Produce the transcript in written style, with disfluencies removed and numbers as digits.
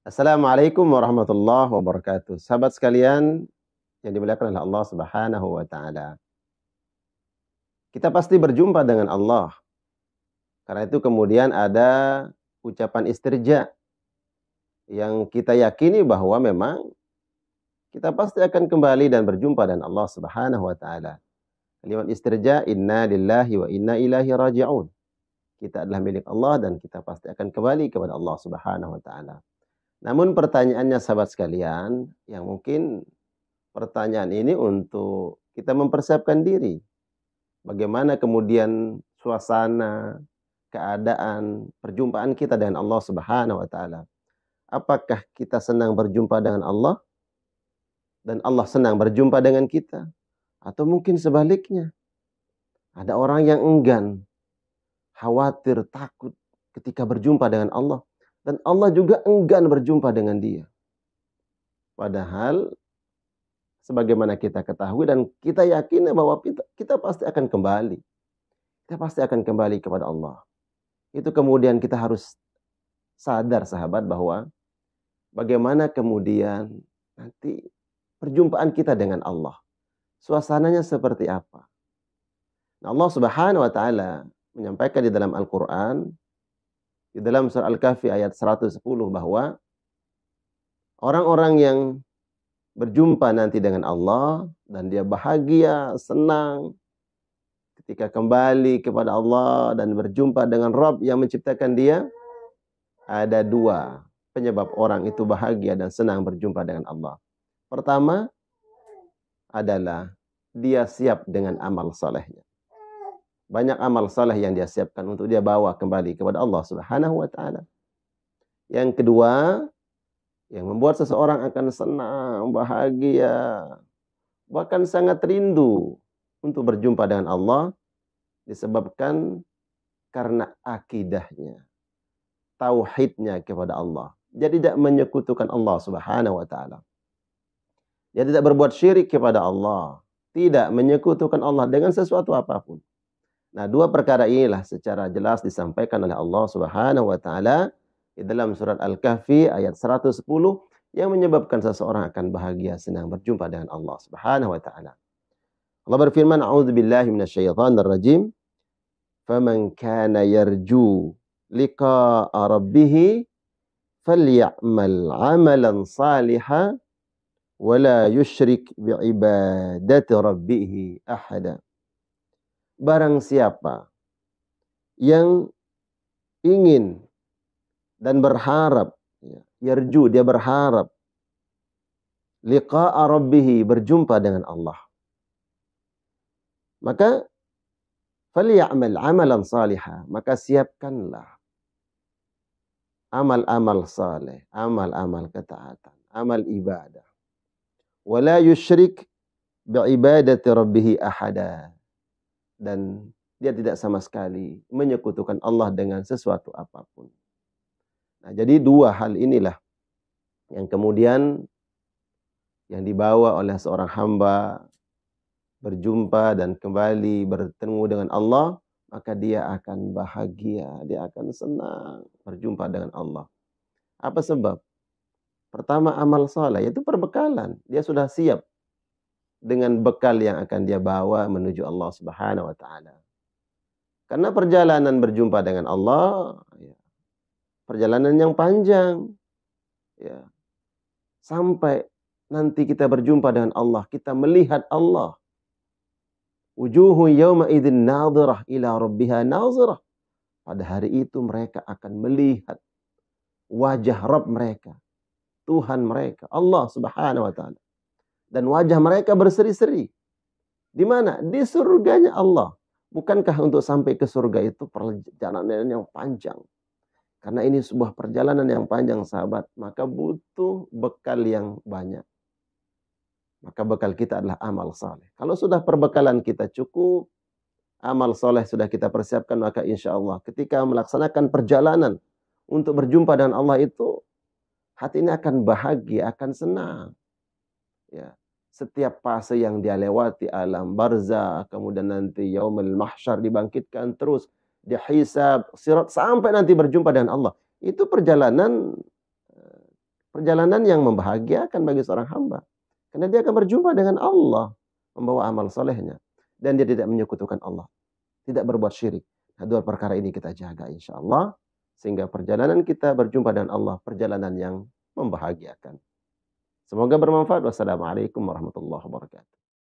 Assalamualaikum warahmatullahi wabarakatuh. Sahabat sekalian yang dimuliakan oleh Allah Subhanahu wa taala. Kita pasti berjumpa dengan Allah. Karena itu kemudian ada ucapan istirja yang kita yakini bahwa memang kita pasti akan kembali dan berjumpa dengan Allah Subhanahu wa taala. Kalimat istirja, inna lillahi wa inna ilaihi raji'un. Kita adalah milik Allah dan kita pasti akan kembali kepada Allah Subhanahu wa taala. Namun pertanyaannya sahabat sekalian, yang mungkin pertanyaan ini untuk kita mempersiapkan diri. Bagaimana kemudian suasana, keadaan, perjumpaan kita dengan Allah Subhanahu wa taala. Apakah kita senang berjumpa dengan Allah dan Allah senang berjumpa dengan kita? Atau mungkin sebaliknya, ada orang yang enggan, khawatir, takut ketika berjumpa dengan Allah dan Allah juga enggan berjumpa dengan dia. Padahal sebagaimana kita ketahui dan kita yakin bahwa kita pasti akan kembali. Kita pasti akan kembali kepada Allah. Itu kemudian kita harus sadar sahabat bahwa bagaimana kemudian nanti perjumpaan kita dengan Allah. Suasananya seperti apa? Nah, Allah Subhanahu wa taala menyampaikan di dalam Al-Qur'an di dalam surah Al-Kahfi ayat 110 bahwa orang-orang yang berjumpa nanti dengan Allah dan dia bahagia, senang ketika kembali kepada Allah dan berjumpa dengan Rabb yang menciptakan dia, ada dua penyebab orang itu bahagia dan senang berjumpa dengan Allah. Pertama adalah dia siap dengan amal salehnya. Banyak amal saleh yang dia siapkan untuk dia bawa kembali kepada Allah Subhanahu wa taala. Yang kedua, yang membuat seseorang akan senang, bahagia, bahkan sangat rindu untuk berjumpa dengan Allah disebabkan karena akidahnya, tauhidnya kepada Allah. Dia tidak menyekutukan Allah Subhanahu wa taala. Dia tidak berbuat syirik kepada Allah, tidak menyekutukan Allah dengan sesuatu apapun. Nah, dua perkara inilah secara jelas disampaikan oleh Allah Subhanahu wa taala di dalam surat Al-Kahfi ayat 110 yang menyebabkan seseorang akan bahagia senang berjumpa dengan Allah Subhanahu wa taala. Allah berfirman, "A'udzubillahi minasyaitonir rajim. Faman kana yarju liqa'a rabbih falyamal 'amalan salihan wa la yusyrik bi'ibadati rabbih ahada." Barang siapa yang ingin dan berharap, yarju, dia berharap, liqa'a rabbih, berjumpa dengan Allah, maka falyamal amalan salihah, maka siapkanlah amal-amal saleh, amal-amal ketaatan, amal ibadah. Wala yusyrik bi'ibadati rabbih ahada, dan dia tidak sama sekali menyekutukan Allah dengan sesuatu apapun. Nah, jadi dua hal inilah yang kemudian yang dibawa oleh seorang hamba berjumpa dan kembali bertemu dengan Allah, maka dia akan bahagia, dia akan senang berjumpa dengan Allah. Apa sebab? Pertama, amal saleh, yaitu perbekalan. Dia sudah siap dengan bekal yang akan dia bawa menuju Allah Subhanahu wa taala. Karena perjalanan berjumpa dengan Allah, ya, perjalanan yang panjang, ya. Sampai nanti kita berjumpa dengan Allah, kita melihat Allah. Wujuhu yawma idzin nadhirah ila rabbiha nadhirah. Pada hari itu mereka akan melihat wajah Rabb mereka, Tuhan mereka, Allah Subhanahu wa taala. Dan wajah mereka berseri-seri. Di mana? Di surganya Allah. Bukankah untuk sampai ke surga itu perjalanan yang panjang? Karena ini sebuah perjalanan yang panjang sahabat, maka butuh bekal yang banyak. Maka bekal kita adalah amal saleh. Kalau sudah perbekalan kita cukup, amal saleh sudah kita persiapkan, maka insya Allah ketika melaksanakan perjalanan untuk berjumpa dengan Allah itu, hati ini akan bahagia, akan senang. Ya. Setiap fase yang dia lewati, alam barzah, kemudian nanti yaumul mahsyar, dibangkitkan terus, dihisab, sirat, sampai nanti berjumpa dengan Allah. Itu perjalanan Perjalanan yang membahagiakan bagi seorang hamba. Karena dia akan berjumpa dengan Allah, membawa amal solehnya. Dan dia tidak menyekutukan Allah, tidak berbuat syirik. Nah, dua perkara ini kita jaga insya Allah. Sehingga perjalanan kita berjumpa dengan Allah, perjalanan yang membahagiakan. Semoga bermanfaat. Wassalamualaikum warahmatullahi wabarakatuh.